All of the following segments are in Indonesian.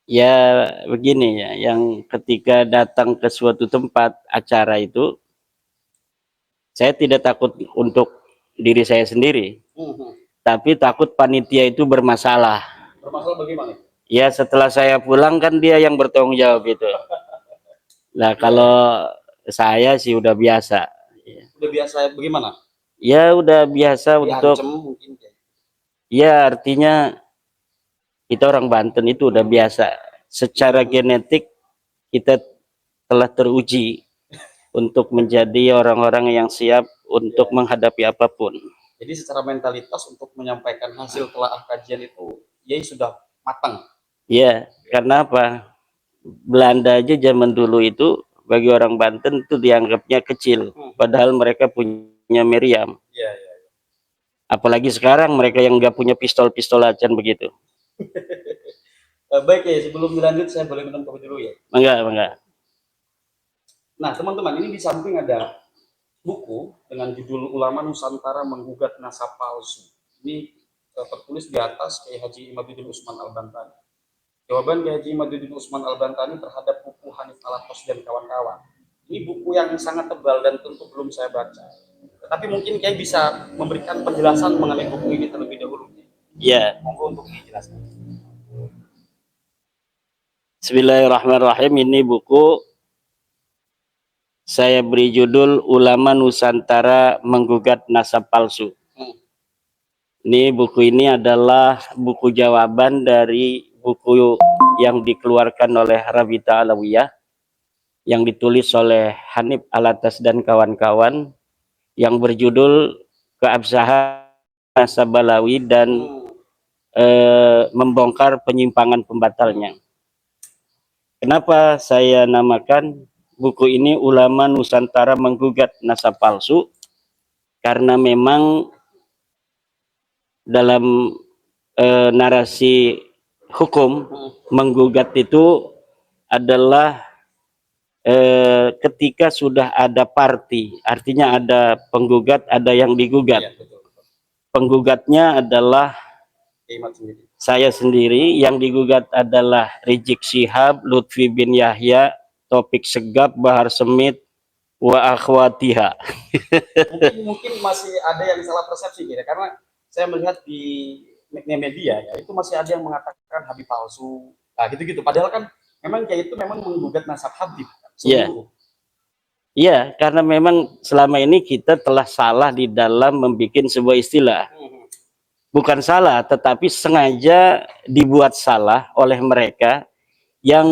Ya begini ya, yang ketika datang ke suatu tempat acara itu, saya tidak takut untuk diri saya sendiri, tapi takut panitia itu bermasalah. Bermasalah bagaimana? Ya setelah saya pulang kan dia yang bertanggung jawab itu. Nah Iya, kalau iya. saya sih udah biasa. Udah biasa bagaimana? Ya udah biasa untuk, Diancam mungkin kayak. ya artinya kita orang Banten itu udah biasa. Secara genetik kita telah teruji untuk menjadi orang-orang yang siap untuk Ya. menghadapi apapun. Jadi secara mentalitas untuk menyampaikan hasil telaah kajian itu ya sudah matang. Ya, karena apa? Belanda aja zaman dulu itu bagi orang Banten itu dianggapnya kecil, padahal mereka punya meriam. Iya, iya. Apalagi sekarang mereka yang nggak punya pistol-pistol acan begitu. Baik ya, sebelum dilanjut saya boleh minum kopi dulu ya. Enggak, enggak. Nah, teman-teman, ini di samping ada buku dengan judul Ulama Nusantara Menggugat Nasab Palsu. Ini tertulis di atas Kiai Haji Imaduddin Usman Al-Bantani. Jawaban Kiai Haji Imaduddin Usman Al-Bantani terhadap buku Hanif Alatos dan kawan-kawan. Ini buku yang sangat tebal dan tentu belum saya baca. Tetapi mungkin Kiai bisa memberikan penjelasan mengenai buku ini terlebih dahulu. Ya, Monggo untuk dijelaskan. Bismillahirrahmanirrahim. Ini buku saya beri judul Ulama Nusantara Menggugat Nasab Palsu. Ini buku ini adalah buku jawaban dari buku yang dikeluarkan oleh Rabita Alawiyah, yang ditulis oleh Hanif Alatas dan kawan-kawan, yang berjudul Keabsahan Nasab Balawi dan membongkar penyimpangan pembatalnya. Kenapa saya namakan buku ini Ulama Nusantara Menggugat Nasab Palsu? Karena memang dalam narasi hukum, menggugat itu adalah ketika sudah ada parti, artinya ada penggugat, ada yang digugat. Ya, betul. Penggugatnya adalah saya sendiri, yang digugat adalah Rizik Syihab, Lutfi bin Yahya, Topik Segap, Bahar Semit, wa akhwatiha. mungkin masih ada yang salah persepsi gitu, karena saya melihat di media ya itu masih ada yang mengatakan Habib palsu, nah gitu-gitu. Padahal kan memang kayak itu memang menggugat nasab Habib. Ya, iya, karena memang selama ini kita telah salah di dalam membuat sebuah istilah. Bukan salah, tetapi sengaja dibuat salah oleh mereka yang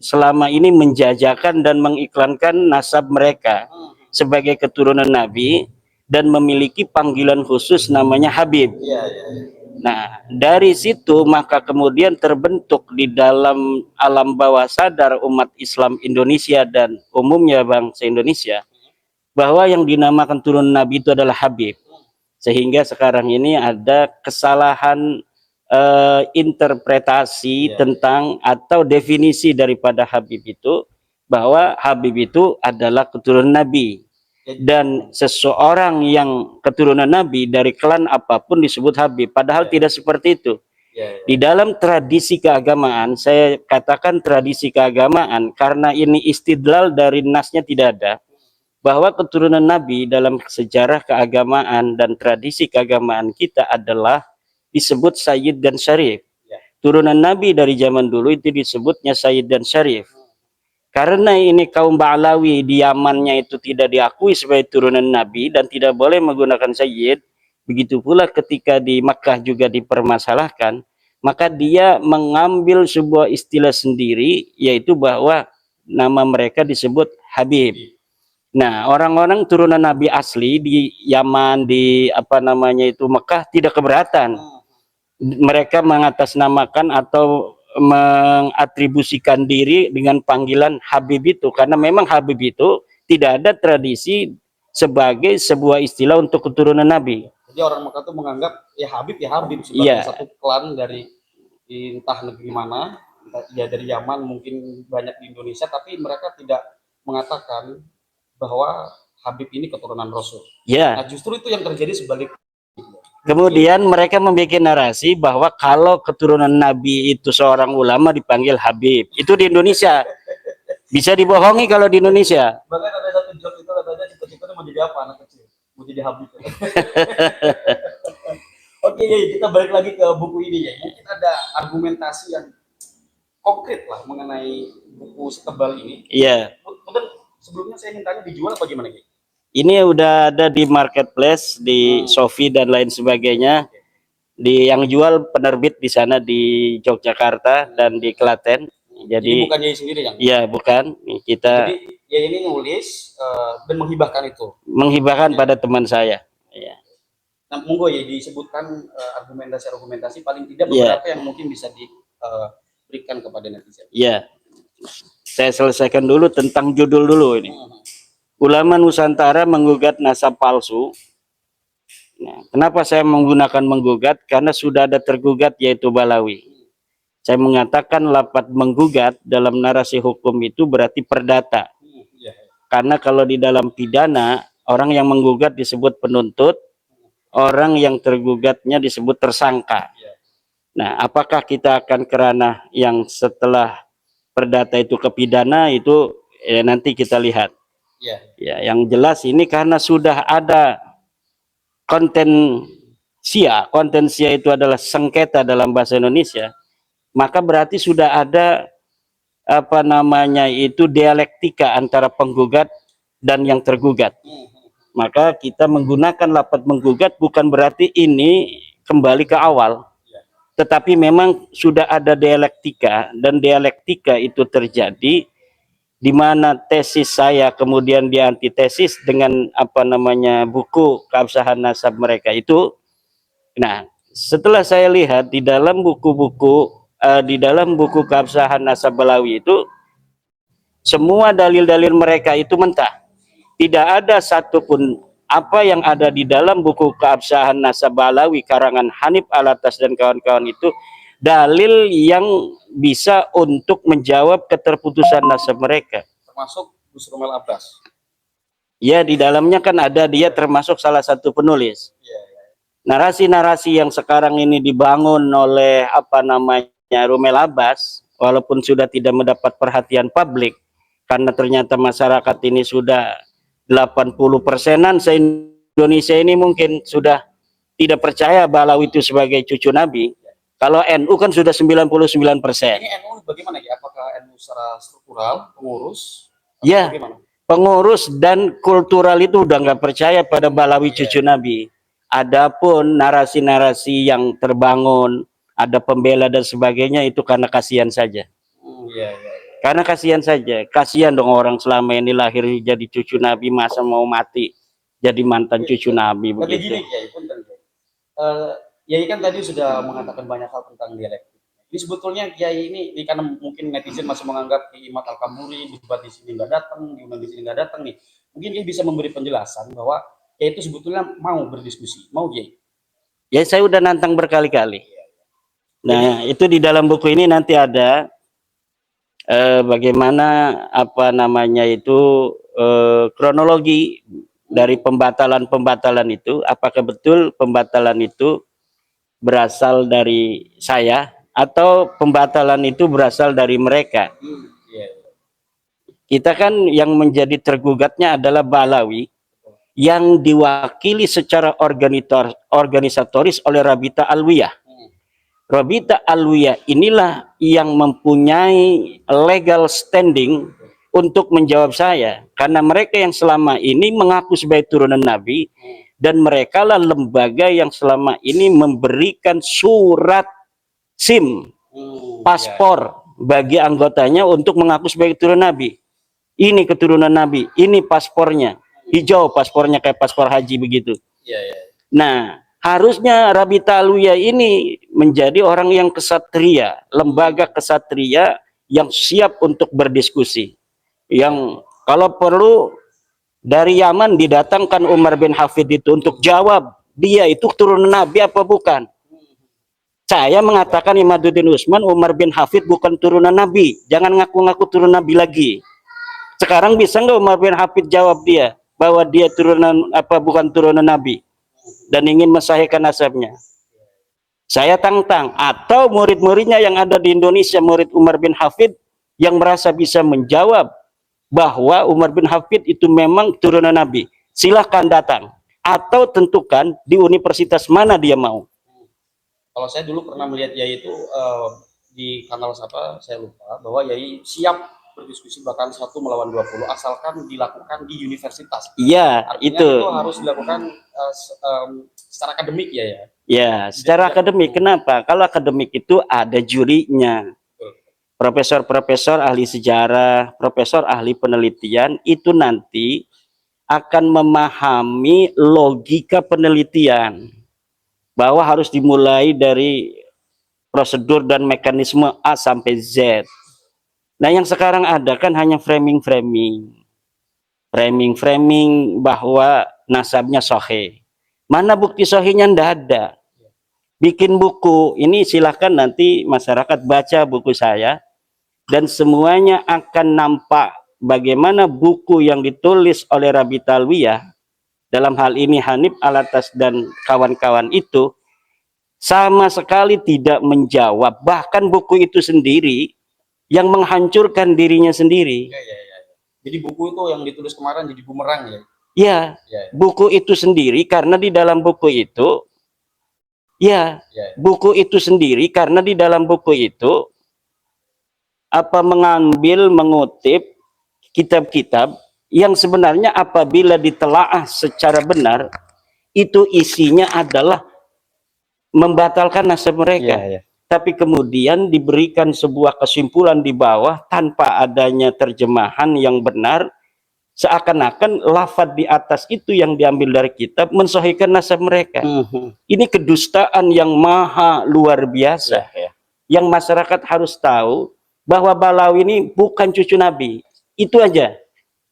selama ini menjajakan dan mengiklankan nasab mereka sebagai keturunan Nabi dan memiliki panggilan khusus namanya Habib. Nah, dari situ maka kemudian terbentuk di dalam alam bawah sadar umat Islam Indonesia dan umumnya bangsa Indonesia bahwa yang dinamakan turun Nabi itu adalah Habib. Sehingga sekarang ini ada kesalahan interpretasi tentang atau definisi daripada Habib itu, bahwa Habib itu adalah keturunan Nabi, dan seseorang yang keturunan Nabi dari klan apapun disebut Habib, padahal tidak seperti itu. Di dalam tradisi keagamaan, saya katakan tradisi keagamaan karena ini istidlal dari nasnya tidak ada, bahwa keturunan Nabi dalam sejarah keagamaan dan tradisi keagamaan kita adalah disebut Sayyid dan Syarif. Turunan Nabi dari zaman dulu itu disebutnya Sayyid dan Syarif. Karena ini kaum Ba'lawi di Yamannya itu tidak diakui sebagai turunan Nabi dan tidak boleh menggunakan Sayyid, begitu pula ketika di Makkah juga dipermasalahkan, maka dia mengambil sebuah istilah sendiri, yaitu bahwa nama mereka disebut Habib. Nah, orang-orang turunan Nabi asli di Yaman, di apa namanya itu Mekah tidak keberatan. Mereka mengatasnamakan atau mengatribusikan diri dengan panggilan Habib itu, karena memang Habib itu tidak ada tradisi sebagai sebuah istilah untuk keturunan Nabi. Jadi orang Mekah itu menganggap ya Habib sebagai satu klan dari entah negeri mana, ya dari Yaman, mungkin banyak di Indonesia, tapi mereka tidak mengatakan bahwa Habib ini keturunan Rasul. Nah, justru itu yang terjadi sebaliknya. Kemudian mereka membuat narasi bahwa kalau keturunan Nabi itu seorang ulama dipanggil Habib. Itu di Indonesia. Bisa dibohongi kalau di Indonesia. Bahkan ada satu joke itu katanya cita-citanya mau jadi apa anak kecil? Mau jadi Habib. Oke, kita balik lagi ke buku ini ya. Mungkin ada argumentasi yang konkret lah mengenai buku setebal ini. Iya. Mungkin sebelumnya saya mintanya dijual apa gimana Ki? Ini udah ada di marketplace, di Shopee dan lain sebagainya. Di yang jual penerbit di sana di Yogyakarta dan di Klaten. Jadi bukan Yai sendiri yang? Iya, bukan. Kita Jadi ya ini nulis dan menghibahkan itu. Menghibahkan pada teman saya. Ya. Nah, monggo ya disebutkan argumentasi-argumentasi paling tidak beberapa yang mungkin bisa diberikan kepada netizen. Iya. Saya selesaikan dulu tentang judul dulu ini. Ulama Nusantara menggugat nasab palsu. Nah, kenapa saya menggunakan menggugat? Karena sudah ada tergugat yaitu Balawi. Saya mengatakan lapat menggugat dalam narasi hukum itu berarti perdata. Karena kalau di dalam pidana, orang yang menggugat disebut penuntut, orang yang tergugatnya disebut tersangka. Nah, apakah kita akan ke ranah yang setelah perdata itu ke pidana itu nanti kita lihat. Ya, yang jelas ini karena sudah ada kontensia itu adalah sengketa dalam bahasa Indonesia, maka berarti sudah ada apa namanya itu dialektika antara penggugat dan yang tergugat. Maka kita menggunakan lapat menggugat bukan berarti ini kembali ke awal, tetapi memang sudah ada dialektika, dan dialektika itu terjadi di mana tesis saya kemudian diantitesis dengan apa namanya buku keabsahan nasab mereka itu. Nah, setelah saya lihat di dalam buku-buku di dalam buku keabsahan nasab Balawi itu semua dalil-dalil mereka itu mentah. Tidak ada satupun apa yang ada di dalam buku keabsahan nasab Balawi karangan Hanif Alatas dan kawan-kawan itu dalil yang bisa untuk menjawab keterputusan nasab mereka. Termasuk Gus Romel Abbas. Ya, di dalamnya kan ada dia termasuk salah satu penulis. Narasi-narasi yang sekarang ini dibangun oleh apa namanya Romel Abbas, walaupun sudah tidak mendapat perhatian publik, karena ternyata masyarakat ini sudah 80%-an se-Indonesia ini mungkin sudah tidak percaya Balawi itu sebagai cucu Nabi. Kalau NU kan sudah 99%. Ini NU bagaimana ya? Apakah NU secara struktural, pengurus? Ya, bagaimana? Pengurus dan kultural itu udah nggak percaya pada Balawi cucu Nabi. Adapun narasi-narasi yang terbangun, ada pembela dan sebagainya itu karena kasihan saja. Karena kasihan saja. Kasihan dong orang selama ini lahir jadi cucu Nabi, masa mau mati jadi mantan cucu Nabi begitu. Tapi gini Yai kan tadi sudah mengatakan banyak hal tentang dialektik. Ini sebetulnya Kiai ini karena mungkin netizen masih menganggap Ki Imad Al-Kamuri debat di sini nggak datang, diundang di sini nggak datang nih. Mungkin Kiai bisa memberi penjelasan bahwa Kiai itu sebetulnya mau berdiskusi, mau Kiai. Ya, saya udah nantang berkali-kali. Nah, itu di dalam buku ini nanti ada bagaimana apa namanya itu kronologi dari pembatalan-pembatalan itu. Apakah betul pembatalan itu berasal dari saya atau pembatalan itu berasal dari mereka? Kita kan yang menjadi tergugatnya adalah Balawi yang diwakili secara organisatoris oleh Rabita Alwiyah. Rabita Alwiyah inilah yang mempunyai legal standing untuk menjawab saya, karena mereka yang selama ini mengaku sebagai turunan Nabi, dan mereka lah lembaga yang selama ini memberikan surat SIM, paspor bagi anggotanya untuk mengaku sebagai turunan Nabi. Ini keturunan Nabi, ini paspornya, hijau paspornya kayak paspor haji begitu. Nah, harusnya Rabita Alwiyah ini menjadi orang yang kesatria, lembaga kesatria yang siap untuk berdiskusi. Yang kalau perlu dari Yaman didatangkan Umar bin Hafid itu untuk jawab dia itu turunan Nabi apa bukan. Saya mengatakan Imaduddin Usman, Umar bin Hafid bukan turunan Nabi. Jangan ngaku-ngaku turunan Nabi lagi. Sekarang bisa nggak Umar bin Hafid jawab dia bahwa dia turunan apa bukan turunan Nabi? dan ingin mensahihkan nasabnya. Saya tantang, atau murid-muridnya yang ada di Indonesia, murid Umar bin Hafid yang merasa bisa menjawab bahwa Umar bin Hafid itu memang turunan Nabi, silahkan datang, atau tentukan di universitas mana dia mau. Kalau saya dulu pernah melihat Yai itu di kanal siapa saya lupa, bahwa Yai siap berdiskusi bahkan 1 melawan 20 asalkan dilakukan di universitas. Iya, Artinya itu harus dilakukan secara akademik ya. ya, secara akademik. Kenapa? Kalau akademik itu ada jurinya. Profesor-profesor ahli sejarah, profesor ahli penelitian itu nanti akan memahami logika penelitian, bahwa harus dimulai dari prosedur dan mekanisme A sampai Z. Nah, yang sekarang ada kan hanya framing-framing bahwa nasabnya sahih. Mana bukti sahihnya? Ndak ada. Bikin buku ini silahkan nanti masyarakat baca buku saya, dan semuanya akan nampak bagaimana buku yang ditulis oleh Rabi Talwiyah, dalam hal ini Hanif Alatas dan kawan-kawan itu, sama sekali tidak menjawab, bahkan buku itu sendiri yang menghancurkan dirinya sendiri. Jadi buku itu yang ditulis kemarin jadi bumerang ya? Ya, buku itu sendiri karena di dalam buku itu, buku itu sendiri karena di dalam buku itu mengutip kitab-kitab yang sebenarnya apabila ditelaah secara benar itu isinya adalah membatalkan nasab mereka. Tapi kemudian diberikan sebuah kesimpulan di bawah tanpa adanya terjemahan yang benar, seakan-akan lafaz di atas itu yang diambil dari kitab mensahihkan nasab mereka. Ini kedustaan yang maha luar biasa, yang masyarakat harus tahu bahwa Balawi ini bukan cucu Nabi. Itu aja,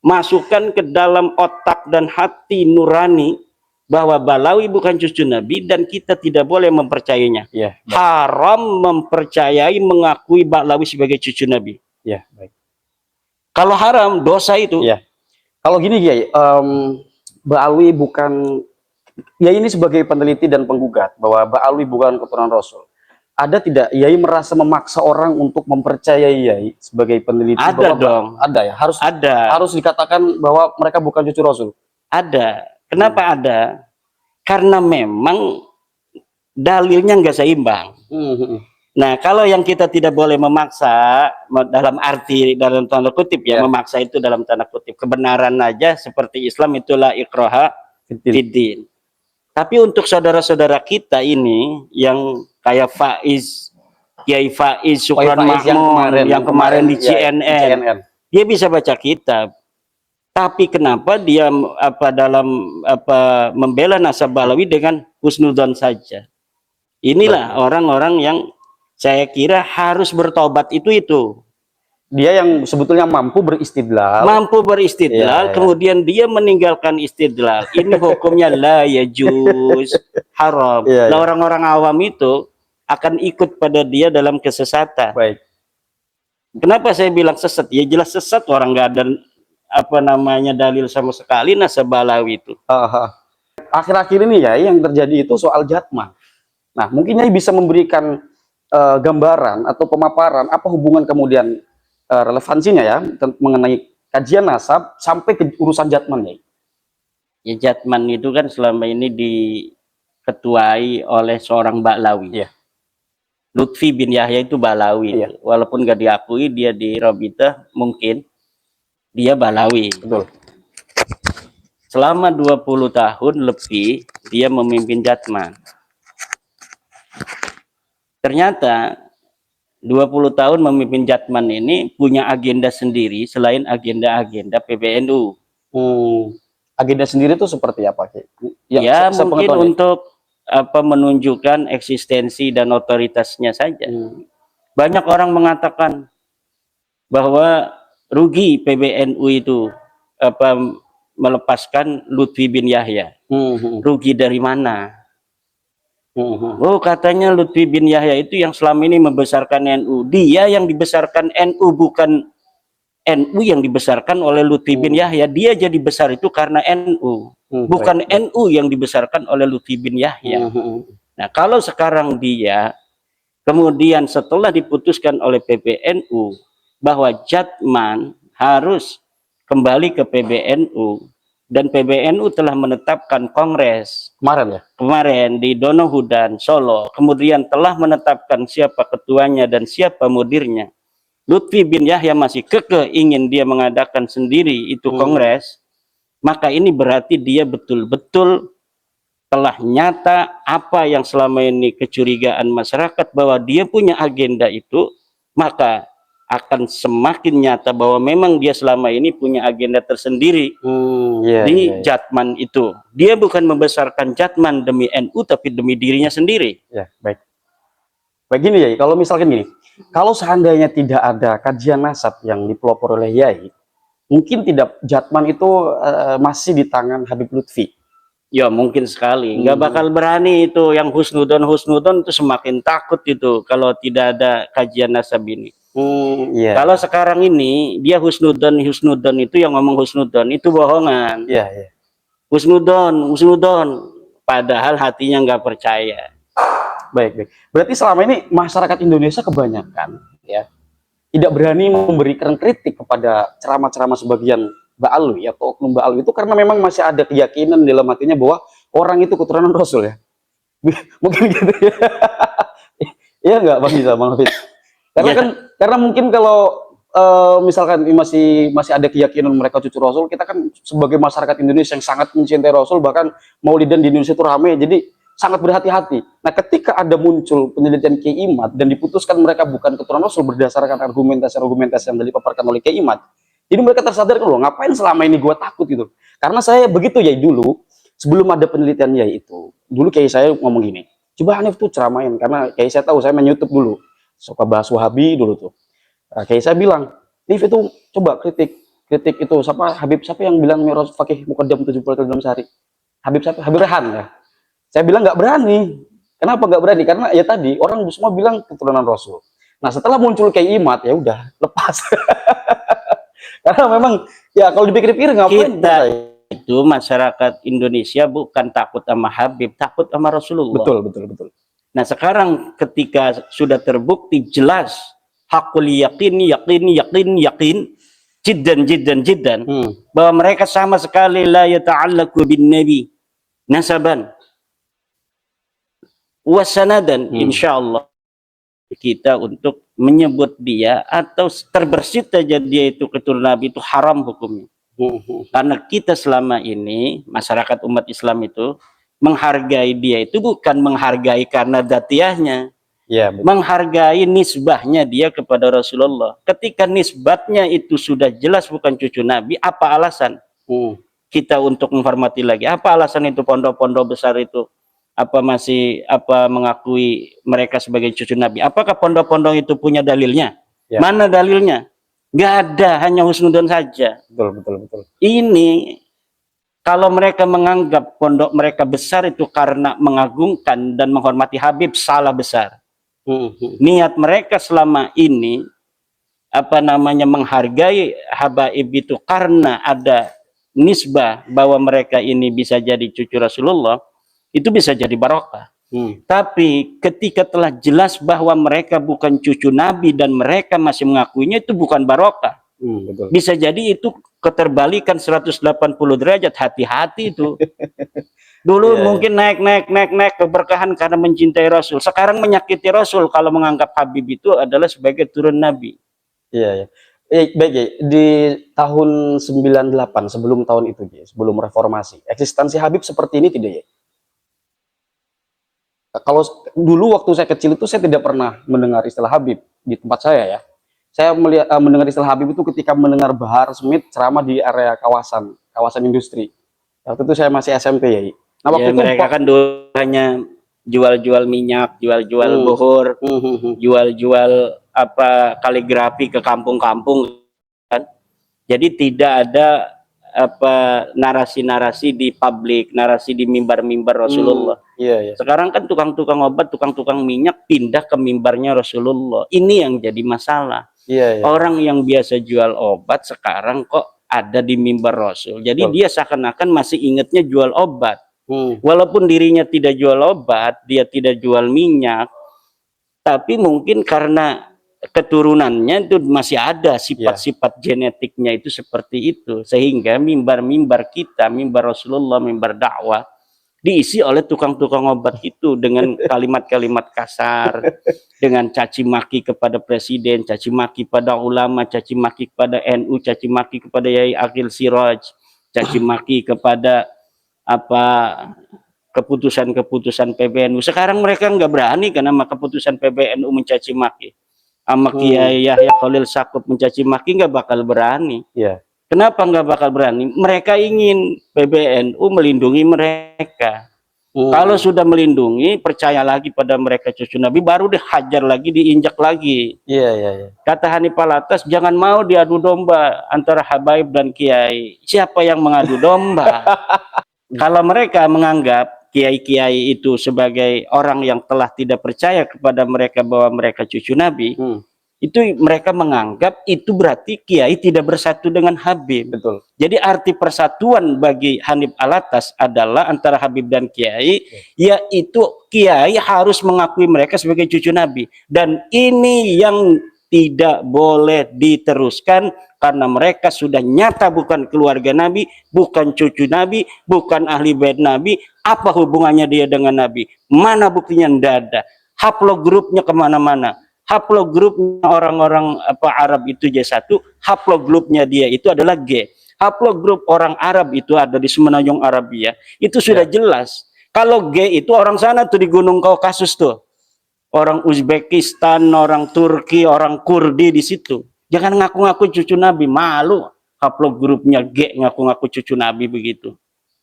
masukkan ke dalam otak dan hati nurani bahwa Balawi bukan cucu Nabi dan kita tidak boleh mempercayainya. Haram mempercayai, mengakui Balawi sebagai cucu Nabi. Kalau haram, dosa itu. Kalau gini Kiai, Ba'alwi bukan, ya ini sebagai peneliti dan penggugat bahwa Ba'alwi bukan keturunan Rasul. Ada tidak Yai merasa memaksa orang untuk mempercayai Yai sebagai peneliti? Ada dong. Ada ya, harus dikatakan bahwa mereka bukan cucu Rasul. Ada. Kenapa ada? Karena memang dalilnya nggak seimbang. Nah, kalau yang kita tidak boleh memaksa, dalam arti dalam tanda kutip memaksa itu dalam tanda kutip, kebenaran aja seperti Islam itulah ikraha fiddin. Tapi untuk saudara-saudara kita ini yang kayak Kiai Faiz Syukran Makmun yang kemarin di CNN, dia bisa baca kitab. Tapi kenapa dia membela nasab Balawi dengan husnudzon saja? Inilah orang-orang yang saya kira harus bertobat itu. Dia yang sebetulnya mampu beristidlal. Kemudian dia meninggalkan istidlal. Ini hukumnya la yajuz, haram. Nah, orang-orang awam itu akan ikut pada dia dalam kesesatan. Kenapa saya bilang sesat? Ya jelas sesat, orang nggak ada dalil sama sekali nasab Balawi itu. Akhir-akhir ini ya yang terjadi itu soal jatmah. Nah, mungkin Yai bisa memberikan gambaran atau pemaparan apa hubungan kemudian relevansinya ya mengenai kajian nasab sampai ke urusan jatman ya. Ya, jatman itu kan selama ini diketuai oleh seorang Ba'lawi. Lutfi bin Yahya itu Ba'lawi. Walaupun gak diakui dia di Robitah, mungkin dia Ba'lawi. Betul. Selama 20 tahun lebih dia memimpin jatman. Ternyata 20 tahun memimpin jatman ini punya agenda sendiri selain agenda-agenda PBNU. Agenda sendiri itu seperti apa? Ya mungkin untuk menunjukkan eksistensi dan otoritasnya saja. Banyak orang mengatakan bahwa rugi PBNU itu melepaskan Lutfi bin Yahya. Rugi dari mana? Oh, katanya Lutfi bin Yahya itu yang selama ini membesarkan NU. Dia yang dibesarkan NU, bukan NU yang dibesarkan oleh Lutfi bin Yahya. Dia jadi besar itu karena NU, bukan NU yang dibesarkan oleh Lutfi bin Yahya. Nah, kalau sekarang dia kemudian setelah diputuskan oleh PBNU bahwa Jatman harus kembali ke PBNU, dan PBNU telah menetapkan kongres kemarin di Donohudan, Solo, kemudian telah menetapkan siapa ketuanya dan siapa mudirnya. Lutfi bin Yahya masih kekeh ingin dia mengadakan sendiri itu kongres, maka ini berarti dia betul-betul telah nyata apa yang selama ini kecurigaan masyarakat bahwa dia punya agenda itu, maka akan semakin nyata bahwa memang dia selama ini punya agenda tersendiri di Jatman itu. Dia bukan membesarkan Jatman demi NU, tapi demi dirinya sendiri. Ya, baik. Begini ya, kalau misalkan gini, kalau seandainya tidak ada kajian nasab yang dipelopor oleh Yai, mungkin tidak Jatman itu masih di tangan Habib Lutfi. Ya mungkin sekali, nggak bakal berani itu yang husnudon itu semakin takut itu kalau tidak ada kajian nasab ini. Kalau sekarang ini dia husnudon itu yang ngomong husnudon itu bohongan. Husnudon, padahal hatinya nggak percaya. Baik. Berarti selama ini masyarakat Indonesia kebanyakan ya tidak berani memberikan kritik kepada ceramah-ceramah sebagian Ba'alwi atau oknum Ba'alwi itu karena memang masih ada keyakinan dalam hatinya bahwa orang itu keturunan Rasul ya. Mungkin gitu ya. Iya nggak Bang Bisa, Bang Hafiz? Karena kan karena mungkin kalau misalkan masih ada keyakinan mereka cucu Rasul, kita kan sebagai masyarakat Indonesia yang sangat mencintai Rasul, bahkan Maulidan di Indonesia itu ramai, jadi sangat berhati-hati. Nah, ketika ada muncul penelitian Kiai Imad dan diputuskan mereka bukan keturunan Rasul berdasarkan argumentasi yang dipaparkan oleh Kiai Imad, jadi mereka tersadar loh, ngapain selama ini gua takut gitu. Karena saya begitu ya dulu, sebelum ada penelitian ya itu, dulu Kiai saya ngomong gini, coba Hanif tuh ceramain, karena Kiai saya tahu, saya main YouTube dulu, suka bahas Wahabi dulu tuh. Nah, Kiai saya bilang, Nif itu coba kritik itu siapa yang bilang Mi'raj Fakih Muqaddam 70 kali dalam sehari? Habib Rehan ya. Saya bilang nggak berani. Kenapa nggak berani? Karena ya tadi orang semua bilang keturunan Rasul. Nah, setelah muncul Kiai Imad ya udah lepas. Karena memang ya kalau dipikir-pikir ngapain kita itu masyarakat Indonesia bukan takut sama Habib, takut sama Rasulullah. Betul. Nah, sekarang ketika sudah terbukti jelas hakul yakin jiddan bahwa mereka sama sekali la yata'allaqu bin nabi nasaban wasanadan, insyaallah kita untuk menyebut dia atau terbersit saja dia itu keturunan Nabi itu haram hukumnya. Karena kita selama ini masyarakat umat Islam itu menghargai dia itu bukan menghargai karena datiahnya, menghargai nisbahnya dia kepada Rasulullah. Ketika nisbatnya itu sudah jelas bukan cucu Nabi, apa alasan kita untuk menghormati lagi? Apa alasan itu pondok-pondok besar itu masih mengakui mereka sebagai cucu Nabi? Apakah pondok-pondok itu punya dalilnya? Mana dalilnya? Nggak ada, hanya husnudon saja. Betul. Ini kalau mereka menganggap pondok mereka besar itu karena mengagungkan dan menghormati Habib, salah besar. Niat mereka selama ini menghargai habaib itu karena ada nisbah bahwa mereka ini bisa jadi cucu Rasulullah, itu bisa jadi barokah. Tapi ketika telah jelas bahwa mereka bukan cucu Nabi dan mereka masih mengakuinya, itu bukan barokah. Bisa jadi itu keterbalikan 180 derajat. Hati-hati itu. Dulu mungkin naik keberkahan karena mencintai Rasul. Sekarang menyakiti Rasul kalau menganggap Habib itu adalah sebagai turun Nabi. Baik ya, di tahun 98 sebelum tahun itu ya, sebelum reformasi, eksistensi Habib seperti ini tidak ya? Kalau dulu waktu saya kecil itu saya tidak pernah mendengar istilah Habib di tempat saya ya. Saya mendengar istilah Habib itu ketika mendengar Bahar Smith ceramah di area kawasan industri. Waktu itu saya masih SMP ya. Nah, waktu itu mereka kan dulu hanya jual-jual minyak, jual-jual bohor, jual-jual kaligrafi ke kampung-kampung kan. Jadi tidak ada narasi-narasi di publik, narasi di mimbar-mimbar Rasulullah. Sekarang kan tukang-tukang obat, tukang-tukang minyak pindah ke mimbarnya Rasulullah. Ini yang jadi masalah. Iya, iya. Orang yang biasa jual obat sekarang kok ada di mimbar Rasul. Jadi Betul. dia seakan-akan masih ingatnya jual obat. Hmm. Walaupun dirinya tidak jual obat, dia tidak jual minyak, tapi mungkin karena keturunannya itu masih ada sifat-sifat genetiknya itu seperti itu, sehingga mimbar-mimbar kita, mimbar Rasulullah, mimbar dakwah diisi oleh tukang-tukang obat itu dengan kalimat-kalimat kasar, dengan caci maki kepada presiden, caci maki pada ulama, caci maki kepada NU, caci maki kepada Yai Aqil Siraj, caci maki kepada apa keputusan-keputusan PBNU. Sekarang mereka nggak berani karena keputusan PBNU mencaci maki. Sama Kiai Yahya Khalil Stakuf mencaci maki nggak bakal berani. Iya. Kenapa nggak bakal berani? Mereka ingin PBNU melindungi mereka. Kalau sudah melindungi, percaya lagi pada mereka cucu Nabi, baru dihajar lagi, diinjak lagi. Iya, iya, iya. Kata Hanif Alatas, jangan mau diadu domba antara Habaib dan Kiai. Siapa yang mengadu domba? Kalau mereka menganggap kiai-kiai itu sebagai orang yang telah tidak percaya kepada mereka bahwa mereka cucu Nabi, itu mereka menganggap itu berarti kiai tidak bersatu dengan Habib. Betul. Jadi arti persatuan bagi Hanif Alatas adalah antara Habib dan kiai, yaitu kiai harus mengakui mereka sebagai cucu Nabi. Dan ini yang tidak boleh diteruskan karena mereka sudah nyata bukan keluarga Nabi, bukan cucu Nabi, bukan ahli bait Nabi. Apa hubungannya dia dengan Nabi? Mana buktinya? Tidak ada. Haplogrupnya kemana-mana. Haplogrupnya orang-orang Arab itu J1, haplogrupnya dia itu adalah G. Haplogrup orang Arab itu ada di Semenanjung Arabia. Itu sudah jelas. Kalau G itu orang sana tuh di Gunung Kaukasus tuh. Orang Uzbekistan, orang Turki, orang Kurdi di situ. Jangan ngaku-ngaku cucu Nabi, malu. Haplogrupnya G ngaku-ngaku cucu Nabi begitu.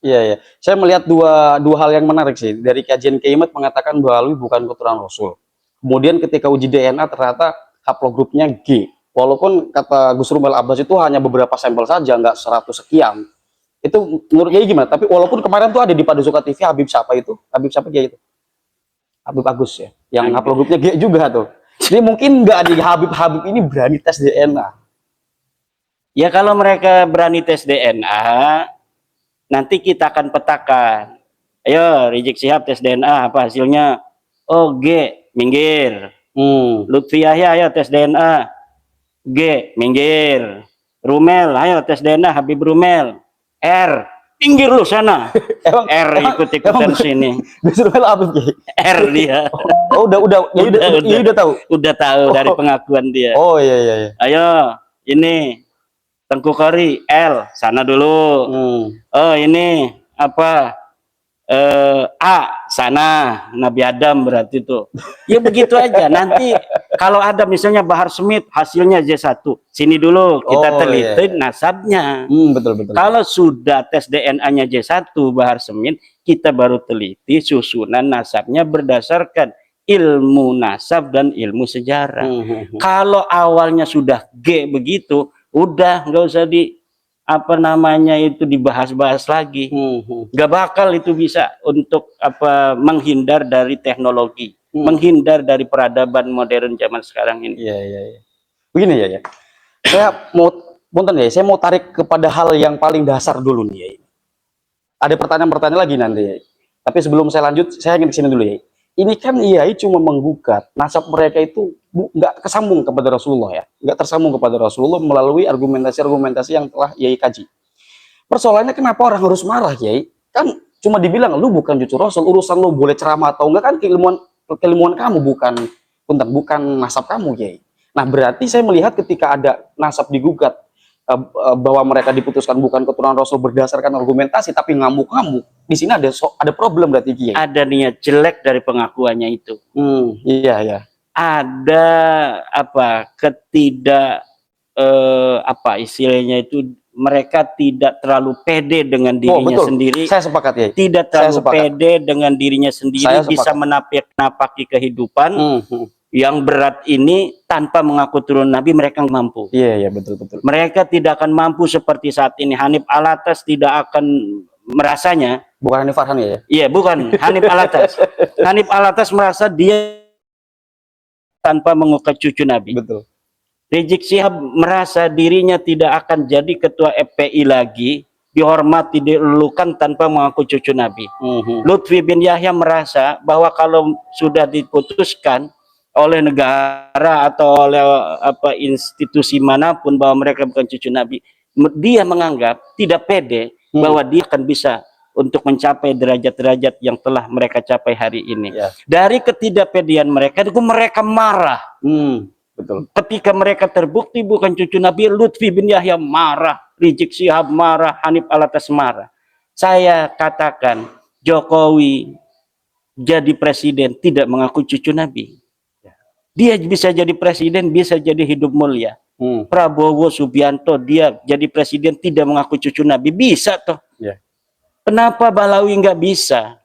Iya, iya. Saya melihat dua hal yang menarik sih. Dari kajian Kiaimat mengatakan bahwa Alwi bukan keturunan Rasul. Kemudian ketika uji DNA ternyata haplogrupnya G. Walaupun kata Gus Rumal Abbas itu hanya beberapa sampel saja, nggak 100 sekian. Itu menurut Kiai gimana? Tapi walaupun kemarin tuh ada di Padusuka TV Habib siapa itu? Habib siapa Kiai itu? Habib Agus ya, yang haplogrupnya G juga tuh. Jadi mungkin nggak ada Habib ini berani tes DNA. Ya kalau mereka berani tes DNA, nanti kita akan petakan. Ayo Rizik Syihab tes DNA, apa hasilnya? Oh G, minggir. Lutfi Yahya ayo tes DNA, G, minggir. Rumel, ayo tes DNA, Habib Rumel, R, pinggir lu sana. R ikut-ikutan sini. Rumel Habib R dia. Oh, udah tahu. Udah tahu dari pengakuan dia. Oh iya, iya, iya. Ayo, ini Tengku Kori L, sana dulu. Oh ini apa? A, sana Nabi Adam berarti tuh. Ya begitu aja. Nanti kalau ada misalnya Bahar Smith hasilnya J1, sini dulu kita teliti nasabnya. Betul. Kalau sudah tes DNA-nya J1 Bahar Smith, kita baru teliti susunan nasabnya berdasarkan ilmu nasab dan ilmu sejarah. Kalau awalnya sudah G begitu, udah nggak usah dibahas-bahas lagi. Nggak bakal itu bisa untuk menghindar dari teknologi, menghindar dari peradaban modern zaman sekarang ini. Iya. Begini ya. Saya mau tarik kepada hal yang paling dasar dulu nih ya. Ada pertanyaan-pertanyaan lagi nanti ya. Tapi sebelum saya lanjut, saya ingin kesini dulu ya. Ini kan IAI cuma menggugat nasab mereka itu nggak kesambung kepada Rasulullah ya, nggak tersambung kepada Rasulullah melalui argumentasi-argumentasi yang telah IAI kaji. Persoalannya kenapa orang harus marah Kiai? Kan cuma dibilang lu bukan cucu Rasul, urusan lu boleh ceramah atau enggak kan keilmuan kamu, bukan nasab kamu Kiai. Nah berarti saya melihat ketika ada nasab digugat bahwa mereka diputuskan bukan keturunan Rasul berdasarkan argumentasi tapi ngamuk-ngamuk, di sini ada problem berarti Kiai. Ada niat jelek dari pengakuannya itu. Iya. Ada istilahnya itu, mereka tidak terlalu pede dengan dirinya sendiri. Saya sepakat ya. Tidak terlalu pede dengan dirinya sendiri, bisa menapaki kehidupan yang berat ini tanpa mengaku turun Nabi. Mereka mampu. Iya betul. Mereka tidak akan mampu seperti saat ini. Hanif Alatas tidak akan merasanya. Bukan Hanif Farhan ya? Iya, bukan Hanif Alatas. Hanif Alatas merasa dia tanpa mengukat cucu Nabi. Betul. Rizik Syihab merasa dirinya tidak akan jadi ketua FPI lagi, dihormati, dilulukan tanpa mengaku cucu Nabi. Lutfi bin Yahya merasa bahwa kalau sudah diputuskan oleh negara atau oleh institusi manapun bahwa mereka bukan cucu Nabi, dia menganggap tidak pede bahwa dia akan bisa untuk mencapai derajat-derajat yang telah mereka capai hari ini. Dari ketidakpedean mereka, itu mereka marah. Betul. Ketika mereka terbukti bukan cucu Nabi, Lutfi bin Yahya marah, Rizik Syihab marah, Hanif Alatas marah. Saya katakan, Jokowi jadi presiden tidak mengaku cucu Nabi. Dia bisa jadi presiden, bisa jadi hidup mulia. Prabowo Subianto, dia jadi presiden tidak mengaku cucu Nabi, bisa toh. Kenapa Balawi nggak bisa?